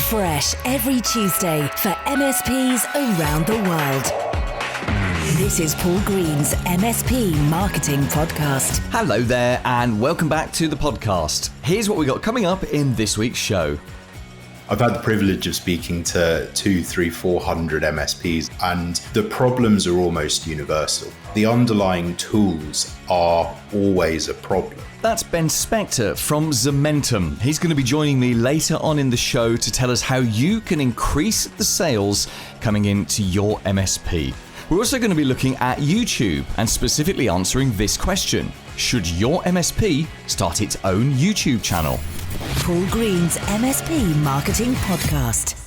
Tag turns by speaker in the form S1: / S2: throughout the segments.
S1: fresh every Tuesday for MSPs around the world. This is Paul Green's MSP Marketing Podcast.
S2: Hello there and welcome back to the podcast. Here's what we got coming up in this week's show.
S3: I've had the privilege of speaking to 400 MSPs, and the problems are almost universal. The underlying tools are always a problem.
S2: That's Ben Spector from Zomentum. He's going to be joining me later on in the show to tell us how you can increase the sales coming into your MSP. We're also going to be looking at YouTube and specifically answering this question. Should your MSP start its own YouTube channel?
S1: Paul Green's MSP Marketing Podcast.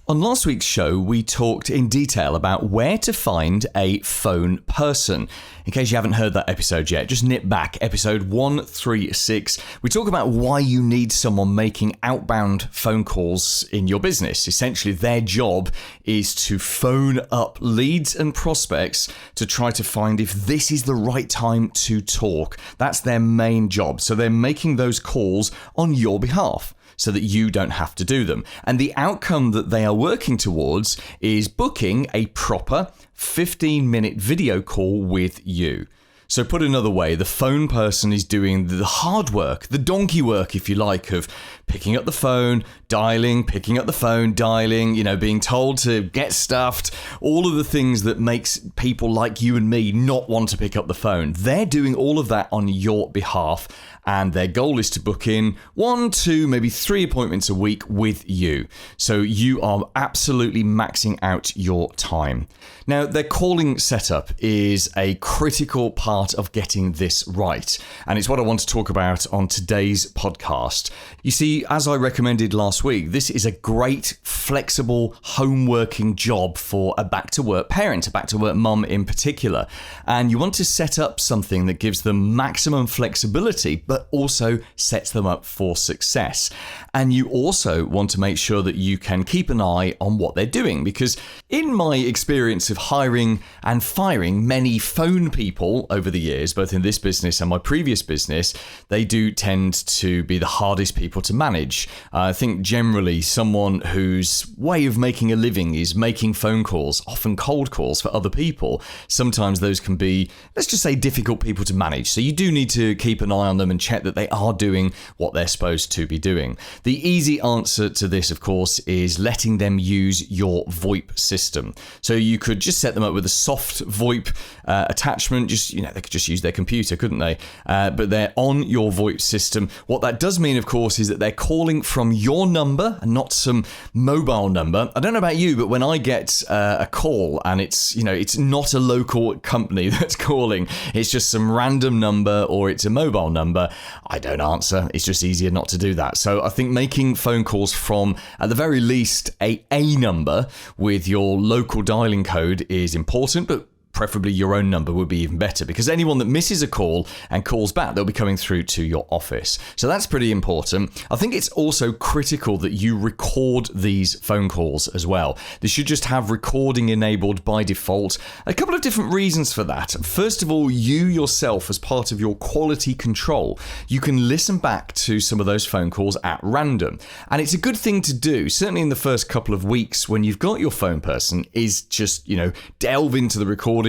S2: On last week's show, we talked in detail about where to find a phone person. In case you haven't heard that episode yet, just nip back, episode 136. We talk about why you need someone making outbound phone calls in your business. Essentially, their job is to phone up leads and prospects to try to find if this is the right time to talk. That's their main job. So they're making those calls on your behalf, so that you don't have to do them. And the outcome that they are working towards is booking a proper 15-minute video call with you. So put another way, the phone person is doing the hard work, the donkey work, if you like, of picking up the phone, dialing, picking up the phone, dialing, being told to get stuffed, all of the things that makes people like you and me not want to pick up the phone. They're doing all of that on your behalf, and their goal is to book in 1, 2, maybe 3 appointments a week with you. So you are absolutely maxing out your time. Now, their calling setup is a critical part of getting this right, and it's what I want to talk about on today's podcast. You see, as I recommended last week, this is a great, flexible, home working job for a back-to-work parent, a back-to-work mum in particular, and you want to set up something that gives them maximum flexibility, but also sets them up for success. And you also want to make sure that you can keep an eye on what they're doing, because in my experience of hiring and firing many phone people over the years, both in this business and my previous business, they do tend to be the hardest people to manage. I think generally someone whose way of making a living is making phone calls, often cold calls for other people. Sometimes those can be, let's just say, difficult people to manage. So you do need to keep an eye on them and check that they are doing what they're supposed to be doing. The easy answer to this, of course, is letting them use your VoIP system. So you could just set them up with a soft VoIP attachment. They could just use their computer, couldn't they? But they're on your VoIP system. What that does mean, of course, is that they're calling from your number and not some mobile number. I don't know about you, but when I get a call and it's not a local company that's calling, it's just some random number or it's a mobile number, I don't answer. It's just easier not to do that. So I think making phone calls from, at the very least, a number with your local dialing code is important, but preferably your own number would be even better, because anyone that misses a call and calls back, they'll be coming through to your office. So that's pretty important. I think it's also critical that you record these phone calls as well. They should just have recording enabled by default. A couple of different reasons for that. First of all, you yourself, as part of your quality control, you can listen back to some of those phone calls at random. And it's a good thing to do, certainly in the first couple of weeks when you've got your phone person, is just, delve into the recording,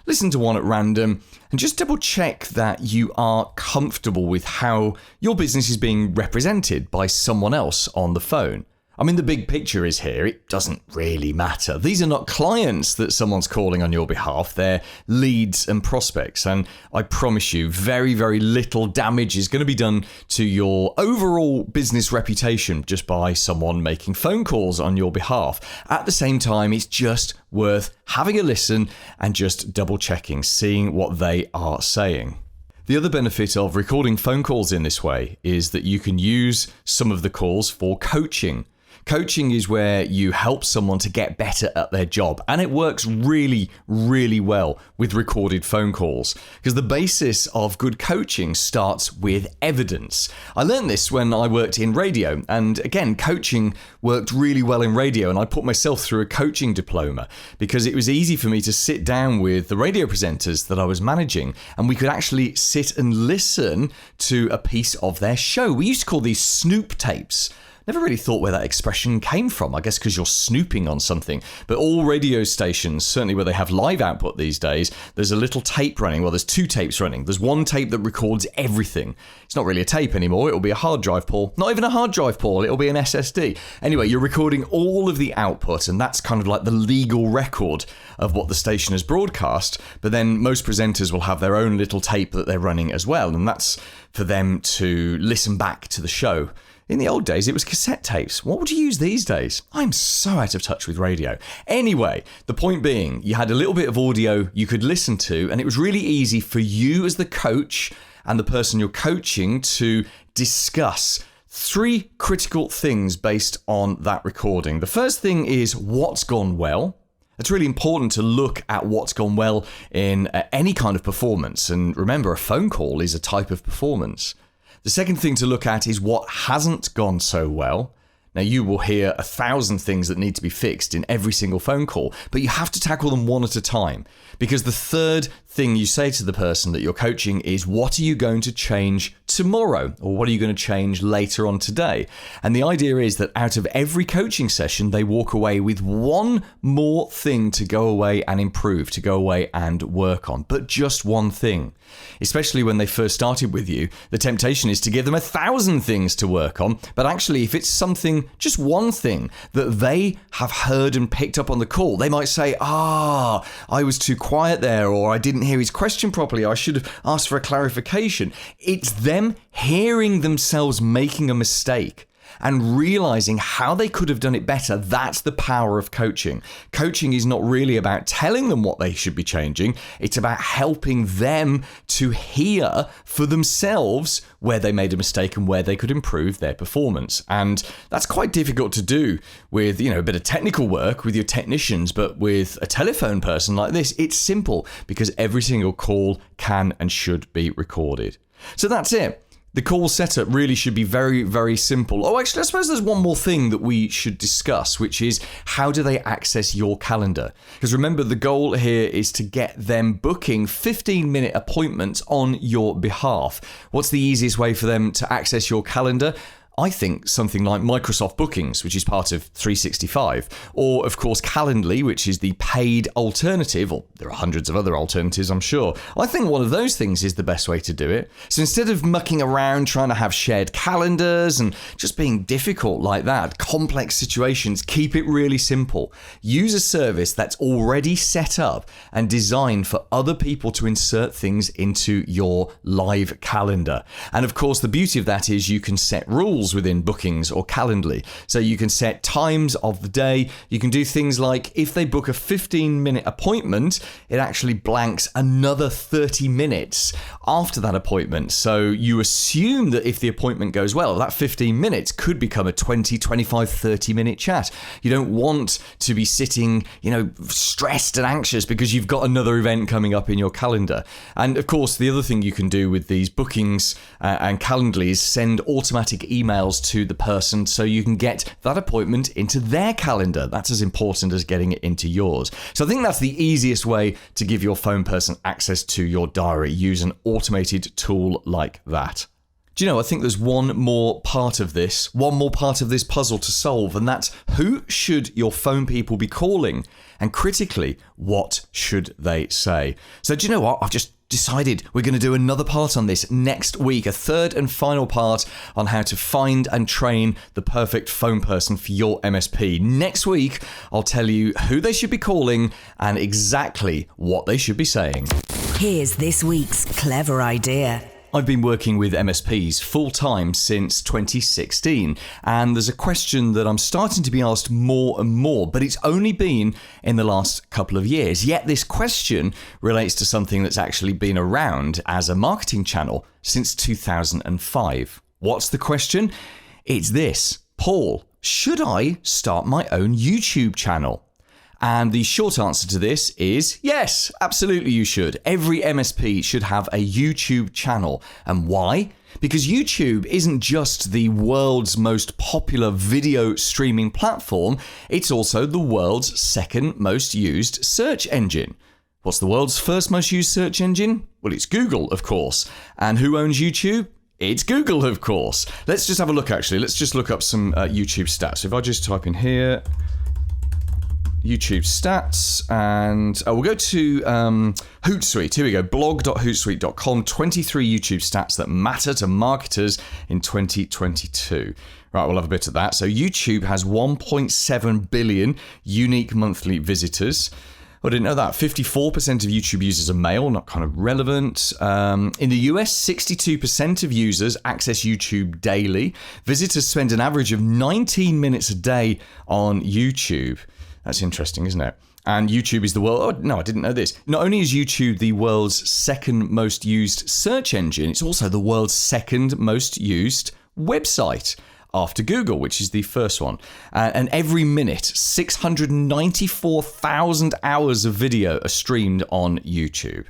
S2: listen to one at random, and just double check that you are comfortable with how your business is being represented by someone else on the phone. I mean, the big picture is here, it doesn't really matter. These are not clients that someone's calling on your behalf, they're leads and prospects. And I promise you, very, very little damage is going to be done to your overall business reputation just by someone making phone calls on your behalf. At the same time, it's just worth having a listen and just double checking, seeing what they are saying. The other benefit of recording phone calls in this way is that you can use some of the calls for coaching. Coaching is where you help someone to get better at their job, and it works really, really well with recorded phone calls, because the basis of good coaching starts with evidence. I learned this when I worked in radio, and again, coaching worked really well in radio, and I put myself through a coaching diploma because it was easy for me to sit down with the radio presenters that I was managing, and we could actually sit and listen to a piece of their show. We used to call these snoop tapes. Never really thought where that expression came from. I guess because you're snooping on something. But all radio stations, certainly where they have live output these days, there's a little tape running. Well, there's two tapes running. There's one tape that records everything. It's not really a tape anymore. It'll be a hard drive, Paul. Not even a hard drive, Paul. It'll be an SSD. Anyway, you're recording all of the output, and that's kind of like the legal record of what the station has broadcast. But then most presenters will have their own little tape that they're running as well, and that's for them to listen back to the show. In the old days, it was cassette tapes. What would you use these days? I'm so out of touch with radio. Anyway, the point being, you had a little bit of audio you could listen to, and it was really easy for you as the coach and the person you're coaching to discuss 3 critical things based on that recording. The first thing is what's gone well. It's really important to look at what's gone well in any kind of performance. And remember, a phone call is a type of performance. The second thing to look at is what hasn't gone so well. Now, you will hear 1,000 things that need to be fixed in every single phone call, but you have to tackle them one at a time. Because the third thing you say to the person that you're coaching is, what are you going to change tomorrow? Or what are you going to change later on today? And the idea is that out of every coaching session, they walk away with one more thing to go away and improve, to go away and work on, but just one thing. Especially when they first started with you, the temptation is to give them 1,000 things to work on. But actually, if it's something, just one thing that they have heard and picked up on the call, they might say, I was too quiet there, or I didn't hear his question properly, I should have asked for a clarification. It's them hearing themselves making a mistake and realizing how they could have done it better. That's the power of coaching. Coaching is not really about telling them what they should be changing. It's about helping them to hear for themselves where they made a mistake and where they could improve their performance. And that's quite difficult to do with, a bit of technical work with your technicians, but with a telephone person like this, it's simple because every single call can and should be recorded. So that's it. The call setup really should be very, very simple. Oh, actually, I suppose there's one more thing that we should discuss, which is how do they access your calendar? Because remember, the goal here is to get them booking 15-minute appointments on your behalf. What's the easiest way for them to access your calendar? I think something like Microsoft Bookings, which is part of 365, or of course Calendly, which is the paid alternative, or there are hundreds of other alternatives, I'm sure. I think one of those things is the best way to do it. So instead of mucking around trying to have shared calendars and just being difficult like that, complex situations, keep it really simple. Use a service that's already set up and designed for other people to insert things into your live calendar. And of course, the beauty of that is you can set rules within Bookings or Calendly. So you can set times of the day. You can do things like if they book a 15-minute appointment, it actually blanks another 30 minutes after that appointment. So you assume that if the appointment goes well, that 15 minutes could become a 20, 25, 30-minute chat. You don't want to be sitting, stressed and anxious because you've got another event coming up in your calendar. And of course, the other thing you can do with these Bookings and Calendly is send automatic emails to the person so you can get that appointment into their calendar. That's as important as getting it into yours. So I think that's the easiest way to give your phone person access to your diary. Use an automated tool like that. Do you know, I think there's one more part of this puzzle to solve, and that's who should your phone people be calling? And critically, what should they say? So do you know what? I've just decided we're going to do another part on this next week, a third and final part on how to find and train the perfect phone person for your MSP. Next week, I'll tell you who they should be calling and exactly what they should be saying.
S1: Here's this week's clever idea.
S2: I've been working with MSPs full-time since 2016, and there's a question that I'm starting to be asked more and more, but it's only been in the last couple of years. Yet this question relates to something that's actually been around as a marketing channel since 2005. What's the question? It's this: Paul, should I start my own YouTube channel? And the short answer to this is yes, absolutely you should. Every MSP should have a YouTube channel. And why? Because YouTube isn't just the world's most popular video streaming platform, it's also the world's second most used search engine. What's the world's first most used search engine? Well, it's Google, of course. And who owns YouTube? It's Google, of course. Let's just have a look, actually. Let's just look up some YouTube stats. So if I just type in here, YouTube stats, and we'll go to Hootsuite. Here we go, blog.hootsuite.com, 23 YouTube stats that matter to marketers in 2022. Right, we'll have a bit of that. So YouTube has 1.7 billion unique monthly visitors. I didn't know that. 54% of YouTube users are male, not kind of relevant. In the US, 62% of users access YouTube daily. Visitors spend an average of 19 minutes a day on YouTube. That's interesting, isn't it? And YouTube is the world. Oh, no, I didn't know this. Not only is YouTube the world's second most used search engine, it's also the world's second most used website, after Google, which is the first one. And every minute, 694,000 hours of video are streamed on YouTube.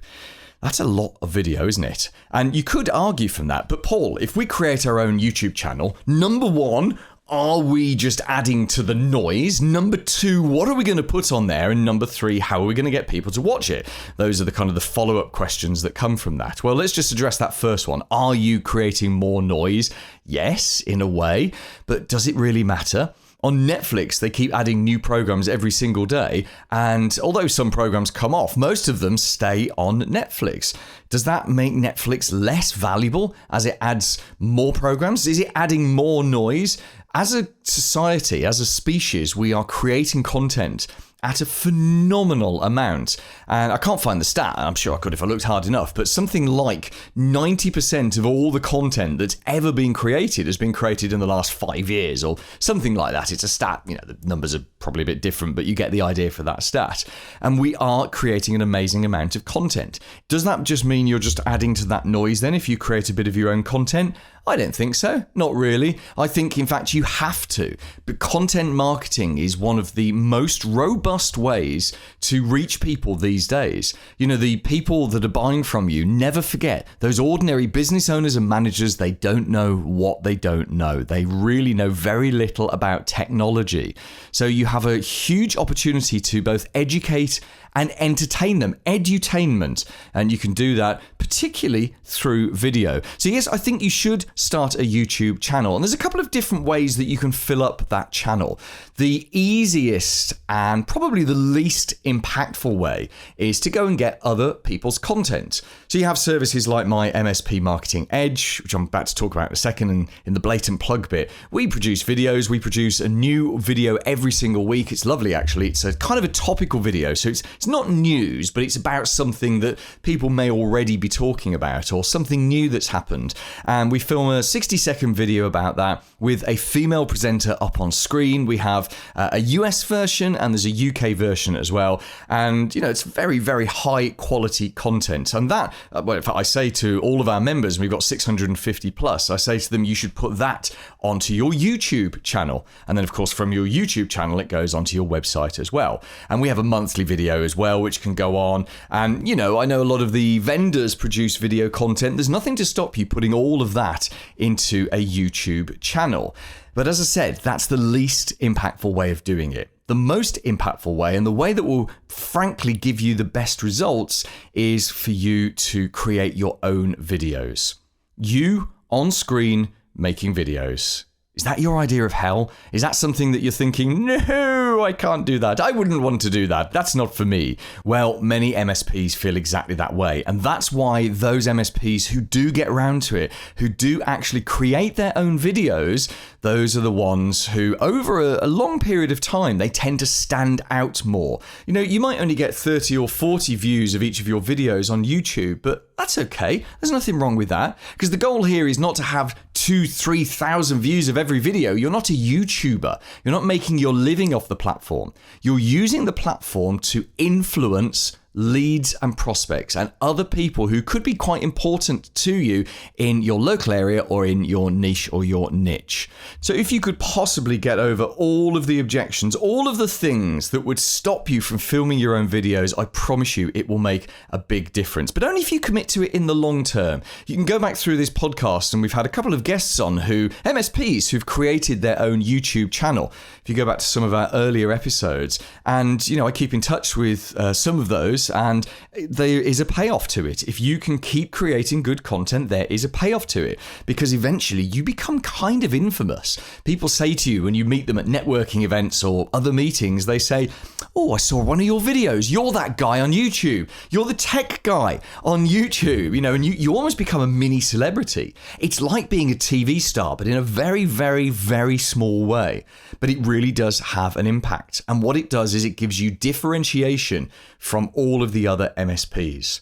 S2: That's a lot of video, isn't it? And you could argue from that, but Paul, if we create our own YouTube channel, number one, are we just adding to the noise? Number two, what are we going to put on there? And number three, how are we going to get people to watch it? Those are the kind of the follow-up questions that come from that. Well, let's just address that first one. Are you creating more noise? Yes, in a way, but does it really matter? On Netflix, they keep adding new programs every single day, and although some programs come off, most of them stay on Netflix. Does that make Netflix less valuable as it adds more programs? Is it adding more noise? As a society, as a species, we are creating content at a phenomenal amount. And I can't find the stat, I'm sure I could if I looked hard enough, but something like 90% of all the content that's ever been created has been created in the last 5 years or something like that. It's a stat, the numbers are probably a bit different, but you get the idea for that stat. And we are creating an amazing amount of content. Does that just mean you're just adding to that noise then if you create a bit of your own content? I don't think so. Not really. I think, in fact, you have to. But content marketing is one of the most robust ways to reach people these days. The people that are buying from you, never forget, those ordinary business owners and managers, they don't know what they don't know. They really know very little about technology. So you have a huge opportunity to both educate and entertain them, edutainment. And you can do that particularly through video. So yes, I think you should start a YouTube channel. And there's a couple of different ways that you can fill up that channel. The easiest and probably the least impactful way is to go and get other people's content. So you have services like my MSP Marketing Edge, which I'm about to talk about in a second, and in the blatant plug bit, we produce videos. We produce a new video every single week. It's lovely, actually. It's a kind of a topical video. So it's not news, but it's about something that people may already be talking about or something new that's happened. And we film a 60-second video about that with a female presenter up on screen. We have a US version and there's a UK version as well. And, it's very, very high quality content. And that, well, in fact, I say to all of our members, we've got 650 plus, I say to them, you should put that onto your YouTube channel. And then, of course, from your YouTube channel, it goes onto your website as well. And we have a monthly video as well, which can go on. And, I know a lot of the vendors produce video content. There's nothing to stop you putting all of that into a YouTube channel. But as I said, that's the least impactful way of doing it. The most impactful way, and the way that will frankly give you the best results, is for you to create your own videos. You on screen making videos. Is that your idea of hell? Is that something that you're thinking, no, I can't do that. I wouldn't want to do that. That's not for me. Well, many MSPs feel exactly that way. And that's why those MSPs who do get around to it, who do actually create their own videos, those are the ones who, over a long period of time, they tend to stand out more. You might only get 30 or 40 views of each of your videos on YouTube, but that's okay. There's nothing wrong with that, because the goal here is not to have 2,000-3,000 views of every video. You're not a YouTuber. You're not making your living off the platform. You're using the platform to influence leads and prospects and other people who could be quite important to you in your local area or in your niche or your niche. So if you could possibly get over all of the objections, all of the things that would stop you from filming your own videos, I promise you it will make a big difference. But only if you commit to it in the long term. You can go back through this podcast and we've had a couple of guests on MSPs who've created their own YouTube channel. If you go back to some of our earlier episodes, and I keep in touch with some of those, followers, and there is a payoff to it. If you can keep creating good content, there is a payoff to it, because eventually you become kind of infamous. People say to you when you meet them at networking events or other meetings, they say, "Oh, I saw one of your videos. You're that guy on YouTube. You're the tech guy on YouTube," and you almost become a mini celebrity. It's like being a TV star, but in a very, very, very small way. But it really does have an impact. And what it does is it gives you differentiation from all of the other MSPs.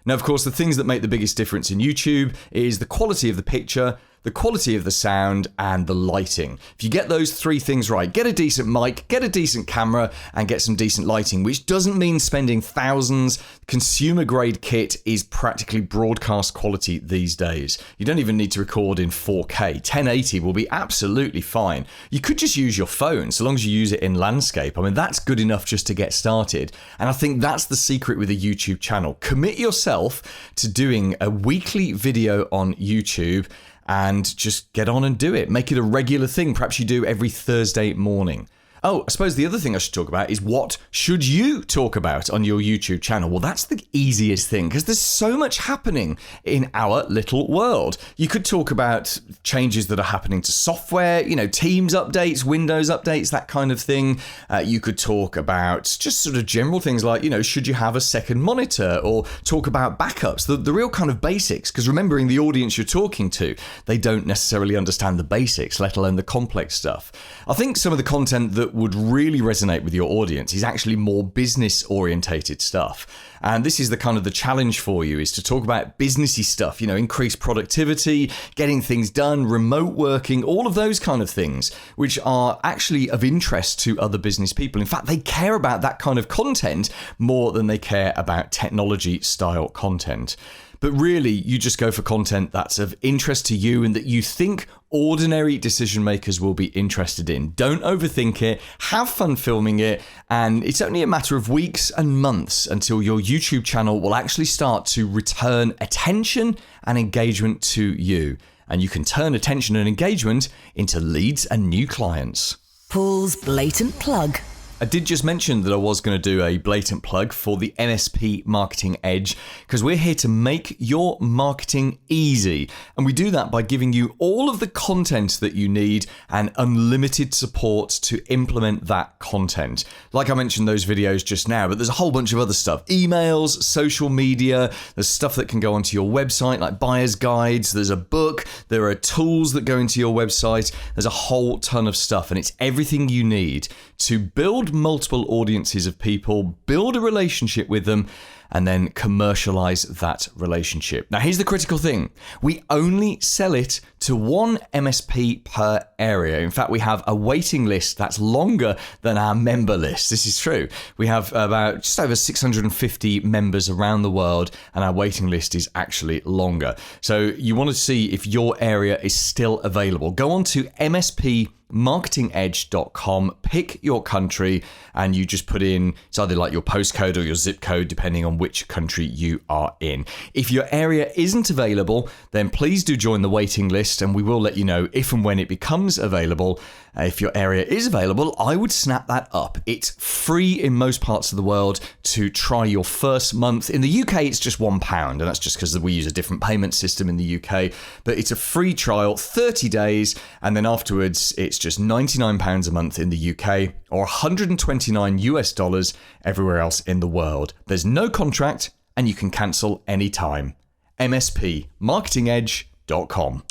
S2: Now, of course, the things that make the biggest difference in YouTube is the quality of the picture, the quality of the sound, and the lighting. If you get those three things right, get a decent mic, get a decent camera, and get some decent lighting, which doesn't mean spending thousands. Consumer grade kit is practically broadcast quality these days. You don't even need to record in 4K. 1080 will be absolutely fine. You could just use your phone, so long as you use it in landscape. I mean, that's good enough just to get started. And I think that's the secret with a YouTube channel. Commit yourself to doing a weekly video on YouTube, and just get on and do it. Make it a regular thing. Perhaps you do every Thursday morning. Oh, I suppose the other thing I should talk about is what should you talk about on your YouTube channel? Well, that's the easiest thing, because there's so much happening in our little world. You could talk about changes that are happening to software, Teams updates, Windows updates, that kind of thing. You could talk about just sort of general things like, should you have a second monitor, or talk about backups, the real kind of basics, because remembering the audience you're talking to, they don't necessarily understand the basics, let alone the complex stuff. I think some of the content that would really resonate with your audience is actually more business orientated stuff. And this is the kind of the challenge for you, is to talk about businessy stuff, increased productivity, getting things done, remote working, all of those kind of things, which are actually of interest to other business people. In fact, they care about that kind of content more than they care about technology style content. But really, you just go for content that's of interest to you and that you think ordinary decision makers will be interested in. Don't overthink it, have fun filming it, and it's only a matter of weeks and months until your YouTube channel will actually start to return attention and engagement to you. And you can turn attention and engagement into leads and new clients.
S1: Paul's blatant plug.
S2: I did just mention that I was going to do a blatant plug for the MSP Marketing Edge, because we're here to make your marketing easy. And we do that by giving you all of the content that you need and unlimited support to implement that content. Like I mentioned those videos just now, but there's a whole bunch of other stuff. Emails, social media, there's stuff that can go onto your website like buyer's guides, there's a book, there are tools that go into your website, there's a whole ton of stuff, and it's everything you need to build multiple audiences of people, build a relationship with them, and then commercialize that relationship. Now, here's the critical thing. We only sell it to one MSP per area. In fact, we have a waiting list that's longer than our member list. This is true. We have about just over 650 members around the world, and our waiting list is actually longer. So you want to see if your area is still available. Go on to MSPmarketingedge.com, pick your country, and you just put in, it's either like your postcode or your zip code, depending on which country you are in. If your area isn't available, then please do join the waiting list, and we will let you know if and when it becomes available. If your area is available, I would snap that up. It's free in most parts of the world to try your first month. In the UK, it's just £1, and that's just because we use a different payment system in the UK. But it's a free trial, 30 days, and then afterwards, it's just £99 a month in the UK or $129 everywhere else in the world. There's no contract, and you can cancel anytime. MSPmarketingedge.com.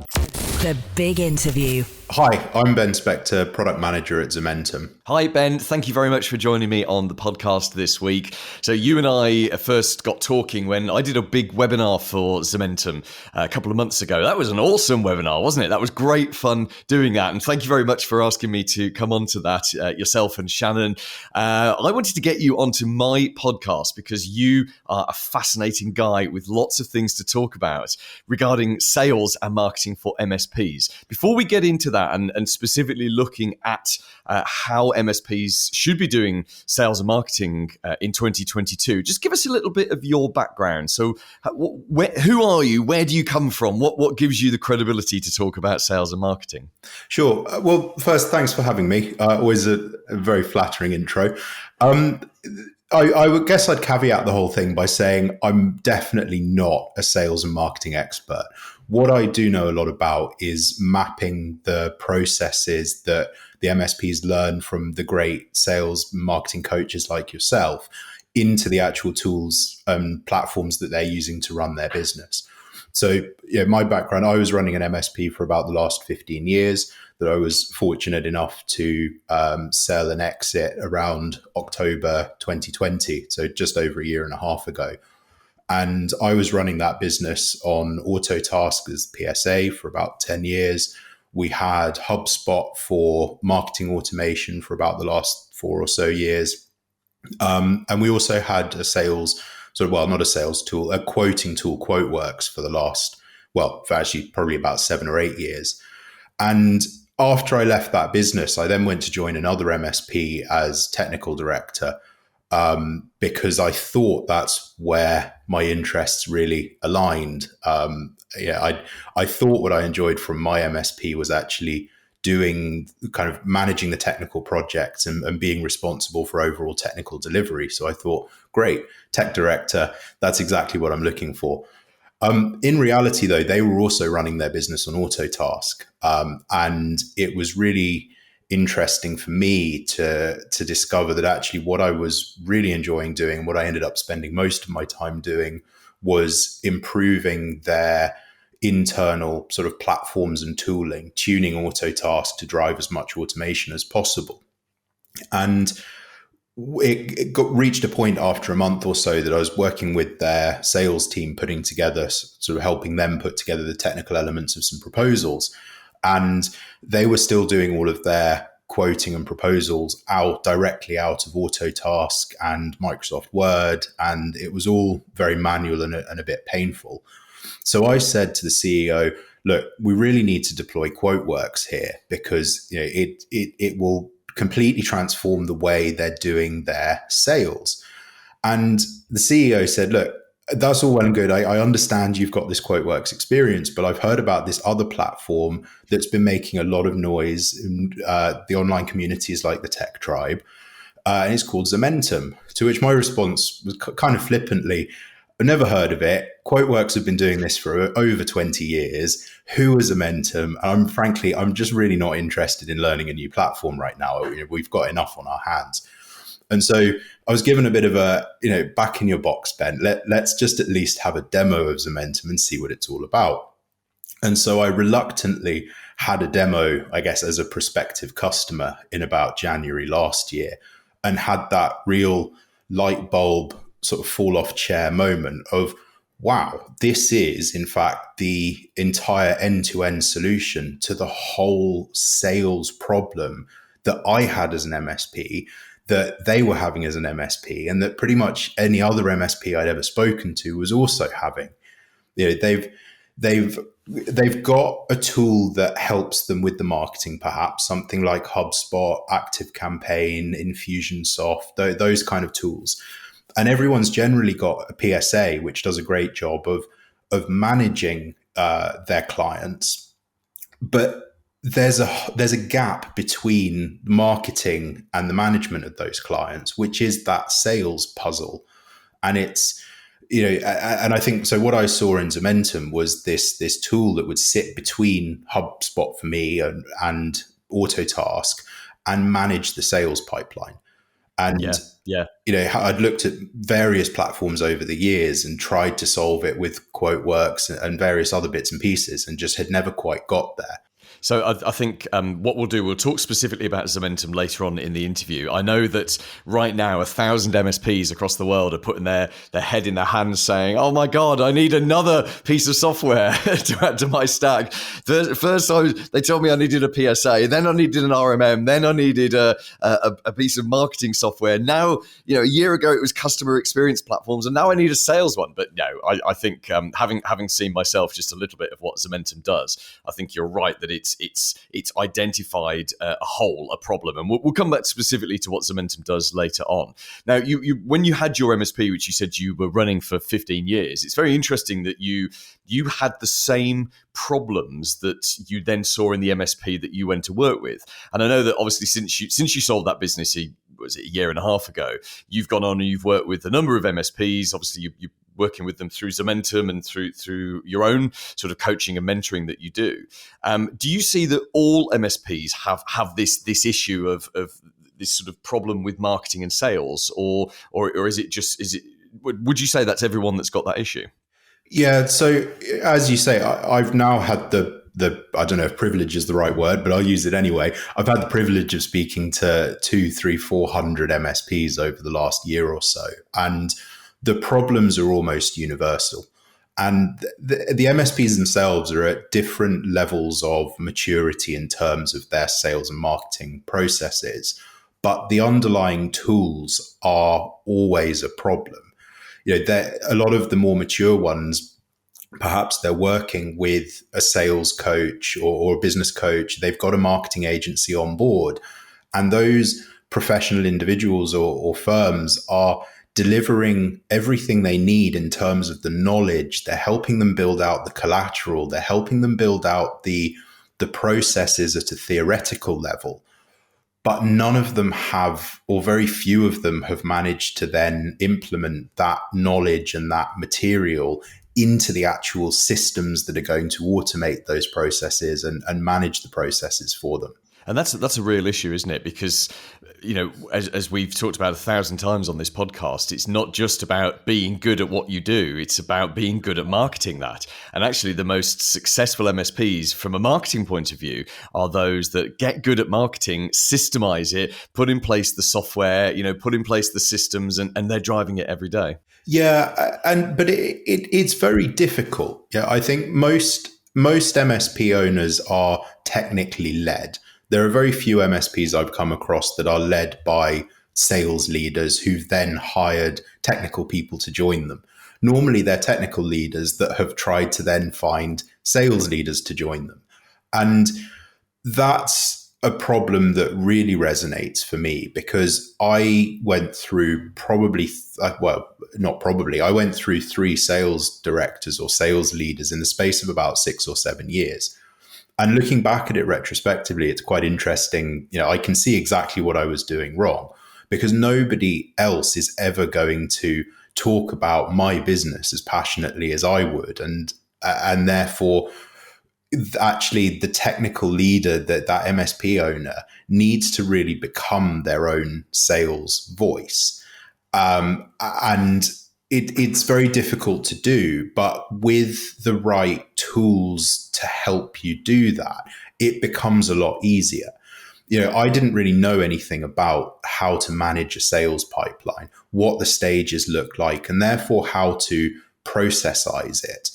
S1: The big interview.
S3: Hi, I'm Ben Spector, Product Manager at Zomentum.
S2: Hi, Ben. Thank you very much for joining me on the podcast this week. So you and I first got talking when I did a big webinar for Zomentum a couple of months ago. That was an awesome webinar, wasn't it? That was great fun doing that. And thank you very much for asking me to come onto that, yourself and Shannon. I wanted to get you onto my podcast because you are a fascinating guy with lots of things to talk about regarding sales and marketing for MSPs. Before we get into that, and specifically looking at how MSPs should be doing sales and marketing in 2022, just give us a little bit of your background. So who are you? Where do you come from? What gives you the credibility to talk about sales and marketing?
S3: Sure. Well, first, thanks for having me. Always a very flattering intro. I would guess I'd caveat the whole thing by saying I'm definitely not a sales and marketing expert. What I do know a lot about is mapping the processes that the MSPs learn from the great sales marketing coaches like yourself into the actual tools and platforms that they're using to run their business. So, my background, I was running an MSP for about the last 15 years that I was fortunate enough to sell and exit around October 2020, so just over a year and a half ago. And I was running that business on Autotask as PSA for about 10 years. We had HubSpot for marketing automation for about the last 4 or so years. And we also had a sales, not a sales tool, a quoting tool, QuoteWorks, for the last, for actually probably about 7 or 8 years. And after I left that business, I then went to join another MSP as technical director, because I thought that's where my interests really aligned. I thought what I enjoyed from my MSP was actually doing kind of managing the technical projects and being responsible for overall technical delivery. So I thought, great, tech director, that's exactly what I'm looking for. In reality, though, they were also running their business on Autotask. And it was really interesting for me to discover that actually what I was really enjoying doing, what I ended up spending most of my time doing, was improving their internal sort of platforms and tooling, tuning Autotask to drive as much automation as possible. And it reached a point after a month or so that I was working with their sales team, putting together, sort of helping them put together the technical elements of some proposals. And they were still doing all of their quoting and proposals directly out of Autotask and Microsoft Word. And it was all very manual and a bit painful. So I said to the CEO, look, we really need to deploy QuoteWorks here, because it will completely transform the way they're doing their sales. And the CEO said, look, that's all well and good. I understand you've got this QuoteWorks experience, but I've heard about this other platform that's been making a lot of noise in the online communities like the Tech Tribe, and it's called Zomentum. To which my response was kind of flippantly, I've never heard of it. QuoteWorks have been doing this for over 20 years. Who is Zomentum? I'm just really not interested in learning a new platform right now. We've got enough on our hands. And so I was given a bit of a, back in your box, Ben. Let's just at least have a demo of Zomentum and see what it's all about. And so I reluctantly had a demo, I guess, as a prospective customer in about January last year, and had that real light bulb sort of fall off chair moment of, wow, this is in fact the entire end-to-end solution to the whole sales problem that I had as an MSP, that they were having as an MSP, and that pretty much any other MSP I'd ever spoken to was also having. They've got a tool that helps them with the marketing, perhaps something like HubSpot, ActiveCampaign, Infusionsoft, those kind of tools. And everyone's generally got a PSA, which does a great job of managing their clients. But there's a gap between marketing and the management of those clients, which is that sales puzzle. And it's, and I think, so what I saw in Zomentum was this tool that would sit between HubSpot for me and Autotask and manage the sales pipeline. And I'd looked at various platforms over the years and tried to solve it with QuoteWorks and various other bits and pieces, and just had never quite got there.
S2: So I think what we'll do, we'll talk specifically about Zomentum later on in the interview. I know that right now 1,000 MSPs across the world are putting their head in their hands saying, oh my God, I need another piece of software to add to my stack. First they told me I needed a PSA, then I needed an RMM, then I needed a piece of marketing software. Now, a year ago it was customer experience platforms, and now I need a sales one. But no, I think having seen myself just a little bit of what Zomentum does, I think you're right that it's identified a hole, a problem, and we'll come back specifically to what Zomentum does later on. Now, you when you had your MSP, which you said you were running for 15 years, it's very interesting that you had the same problems that you then saw in the MSP that you went to work with. And I know that obviously since you sold that business was it a year and a half ago, you've gone on and you've worked with a number of MSPs. Obviously, you're working with them through Zomentum and through your own sort of coaching and mentoring that you do. Do you see that all MSPs have this issue of this sort of problem with marketing and sales, or is it would you say that's everyone that's got that issue?
S3: Yeah. So as you say, I've now had the I don't know if privilege is the right word, but I'll use it anyway. I've had the privilege of speaking to 200, 300, 400 MSPs over the last year or so, and the problems are almost universal. And the MSPs themselves are at different levels of maturity in terms of their sales and marketing processes, but the underlying tools are always a problem. A lot of the more mature ones, perhaps they're working with a sales coach or a business coach. They've got a marketing agency on board, and those professional individuals or firms are delivering everything they need in terms of the knowledge. They're helping them build out the collateral. They're helping them build out the processes at a theoretical level. But none of them have, or very few of them have managed to then implement that knowledge and that material into the actual systems that are going to automate those processes and manage the processes for them.
S2: And that's a real issue, isn't it? Because, as we've talked about 1,000 times on this podcast, it's not just about being good at what you do. It's about being good at marketing that. And actually, the most successful MSPs from a marketing point of view are those that get good at marketing, systemize it, put in place the software, put in place the systems, and they're driving it every day.
S3: Yeah, but it's very difficult. Yeah, I think most MSP owners are technically led. There are very few MSPs I've come across that are led by sales leaders who've then hired technical people to join them. Normally, they're technical leaders that have tried to then find sales leaders to join them. And that's a problem that really resonates for me, because I went through I went through 3 sales directors or sales leaders in the space of about 6 or 7 years. And looking back at it retrospectively, it's quite interesting. I can see exactly what I was doing wrong, because nobody else is ever going to talk about my business as passionately as I would. And therefore, actually, the technical leader, that MSP owner, needs to really become their own sales voice. And it's very difficult to do, but with the right tools to help you do that, it becomes a lot easier. I didn't really know anything about how to manage a sales pipeline, what the stages look like, and therefore how to processize it.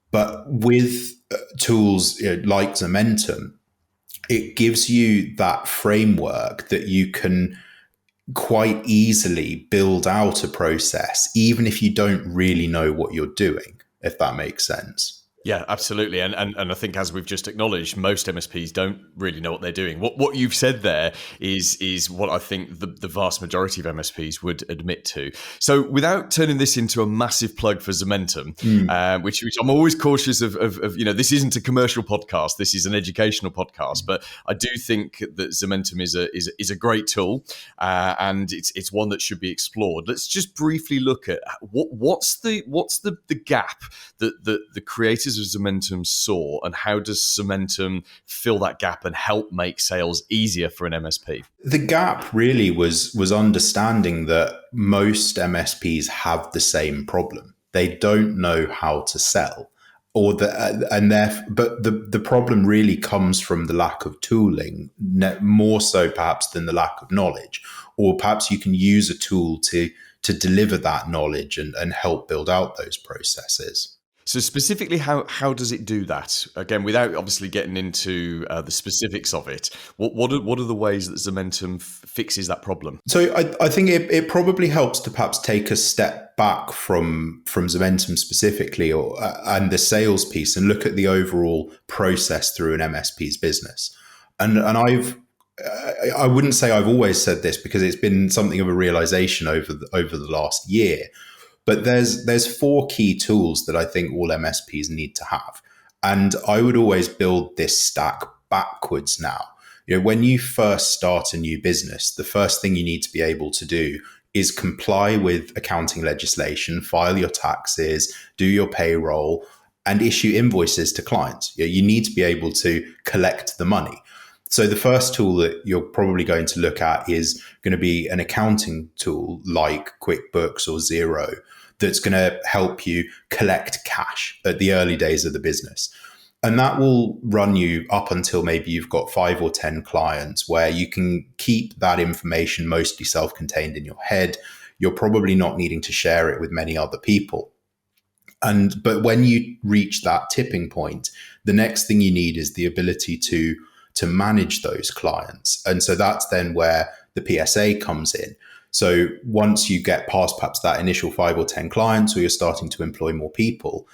S3: But with tools like Zomentum, it gives you that framework that you can quite easily build out a process, even if you don't really know what you're doing, if that makes sense.
S2: Yeah, absolutely. And I think, as we've just acknowledged, most MSPs don't really know what they're doing. What you've said there is what I think the vast majority of MSPs would admit to. So without turning this into a massive plug for Zomentum, which I'm always cautious of, this isn't a commercial podcast, this is an educational podcast, but I do think that Zomentum is a great tool, and it's one that should be explored. Let's just briefly look at what's the gap that the creators of Zomentum saw, and how does Zomentum fill that gap and help make sales easier for an MSP?
S3: The gap really was understanding that most MSPs have the same problem. They don't know how to sell, but the problem really comes from the lack of tooling, more so perhaps than the lack of knowledge. Or perhaps you can use a tool to deliver that knowledge and help build out those processes.
S2: So specifically, how does it do that? Again, without obviously getting into the specifics of it, what are the ways that Zomentum fixes that problem?
S3: So I think it probably helps to perhaps take a step back from Zomentum specifically, and the sales piece, and look at the overall process through an MSP's business. And I wouldn't say I've always said this, because it's been something of a realization over the last year. But there's 4 key tools that I think all MSPs need to have. And I would always build this stack backwards now. When you first start a new business, the first thing you need to be able to do is comply with accounting legislation, file your taxes, do your payroll, and issue invoices to clients. You need to be able to collect the money. So the first tool that you're probably going to look at is going to be an accounting tool like QuickBooks or Xero that's going to help you collect cash at the early days of the business. And that will run you up until maybe you've got 5 or 10 clients where you can keep that information mostly self-contained in your head. You're probably not needing to share it with many other people. But when you reach that tipping point, the next thing you need is the ability to manage those clients. And so that's then where the PSA comes in. So once you get past perhaps that initial 5 or 10 clients, or you're starting to employ more people,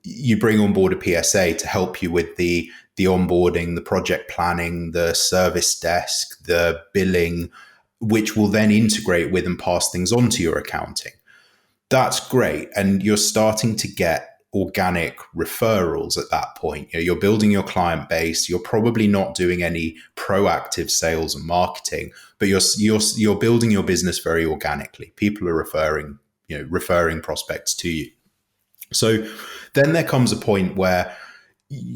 S3: you bring on board a PSA to help you with the onboarding, the project planning, the service desk, the billing, which will then integrate with and pass things on to your accounting. That's great. And you're starting to get organic referrals at that point. You're building your client base. You're probably not doing any proactive sales and marketing, but you're building your business very organically. People are referring prospects to you. So then there comes a point where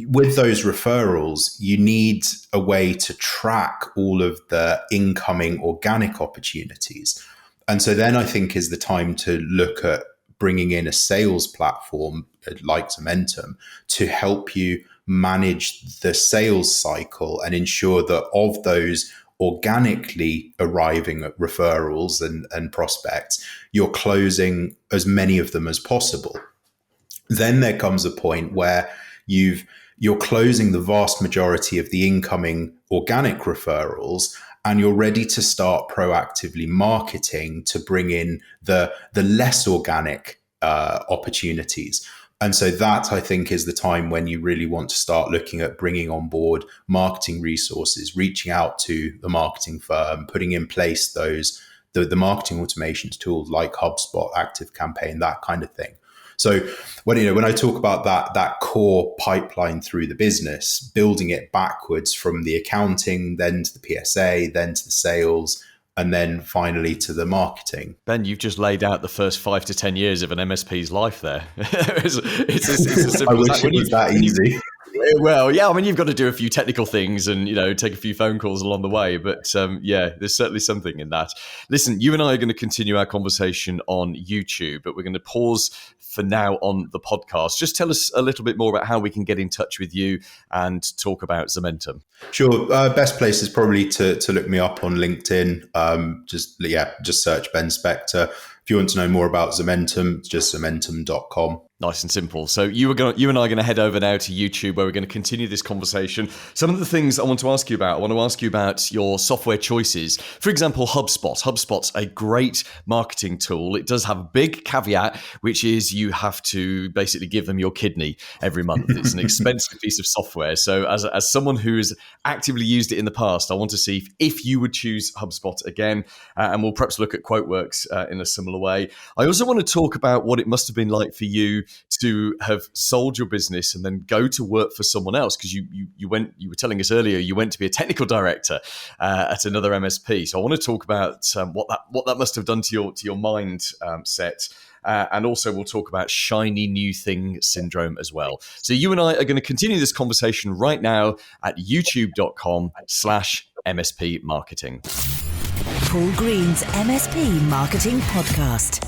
S3: with those referrals, you need a way to track all of the incoming organic opportunities. And so then I think is the time to look at bringing in a sales platform like Zomentum to help you manage the sales cycle and ensure that of those organically arriving referrals and prospects, you're closing as many of them as possible. Then there comes a point where you're closing the vast majority of the incoming organic referrals, and you're ready to start proactively marketing to bring in the less organic opportunities. And so that, I think, is the time when you really want to start looking at bringing on board marketing resources, reaching out to the marketing firm, putting in place those the marketing automations tools like HubSpot, ActiveCampaign, that kind of thing. So when I talk about that core pipeline through the business, building it backwards from the accounting, then to the PSA, then to the sales, and then finally to the marketing.
S2: Ben, you've just laid out the first 5 to 10 years of an MSP's life there. it's as simple
S3: I wish it was that easy.
S2: Well, yeah, I mean, you've got to do a few technical things and, take a few phone calls along the way. But yeah, there's certainly something in that. Listen, you and I are going to continue our conversation on YouTube, but we're going to pause for now on the podcast. Just tell us a little bit more about how we can get in touch with you and talk about Zomentum.
S3: Sure. Best place is probably to look me up on LinkedIn. Just search Ben Spector. If you want to know more about Zomentum, it's just Zomentum.com.
S2: Nice and simple. So you and I are going to head over now to YouTube, where we're going to continue this conversation. Some of the things I want to ask you about your software choices. For example, HubSpot. HubSpot's a great marketing tool. It does have a big caveat, which is you have to basically give them your kidney every month. It's an expensive piece of software. So as someone who's actively used it in the past, I want to see if you would choose HubSpot again, and we'll perhaps look at QuoteWorks in a similar way. I also want to talk about what it must have been like for you to have sold your business and then go to work for someone else, because you were telling us earlier you went to be a technical director at another MSP. So I want to talk about what that must have done to your mind set. And also we'll talk about shiny new thing syndrome as well. So you and I are going to continue this conversation right now at youtube.com/MSP Marketing.
S1: Paul Green's MSP Marketing Podcast.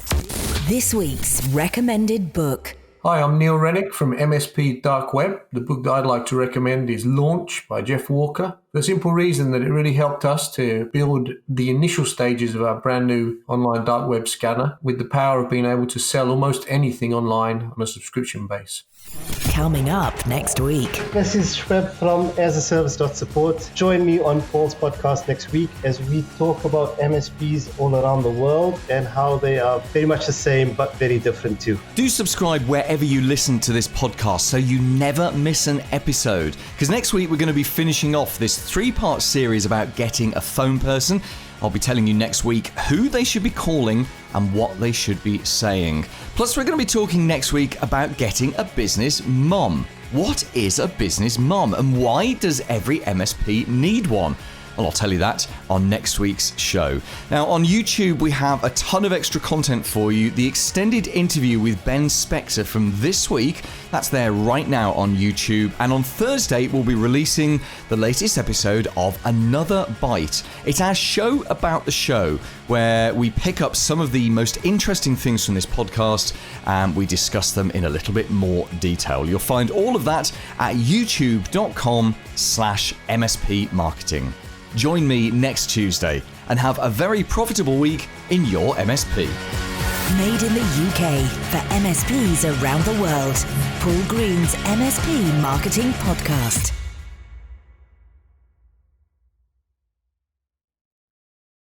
S1: This week's recommended book.
S4: Hi, I'm Neil Rennick from MSP Dark Web. The book that I'd like to recommend is Launch by Jeff Walker. For the simple reason that it really helped us to build the initial stages of our brand new online dark web scanner with the power of being able to sell almost anything online on a subscription base.
S1: Coming up next week.
S5: This is Shweb from asaservice.support. Join me on Paul's podcast next week as we talk about MSPs all around the world and how they are very much the same but very different too.
S2: Do subscribe wherever you listen to this podcast so you never miss an episode. Because next week we're going to be finishing off this 3-part series about getting a phone person. I'll be telling you next week who they should be calling and what they should be saying. Plus, we're going to be talking next week about getting a business mum. What is a business mum and why does every MSP need one? Well, I'll tell you that on next week's show. Now, on YouTube, we have a ton of extra content for you. The extended interview with Ben Spector from this week, that's there right now on YouTube. And on Thursday, we'll be releasing the latest episode of Another Bite. It's our show about the show, where we pick up some of the most interesting things from this podcast and we discuss them in a little bit more detail. You'll find all of that at youtube.com/MSP Marketing. Join me next Tuesday and have a very profitable week in your MSP.
S1: Made in the UK for MSPs around the world. Paul Green's MSP Marketing Podcast.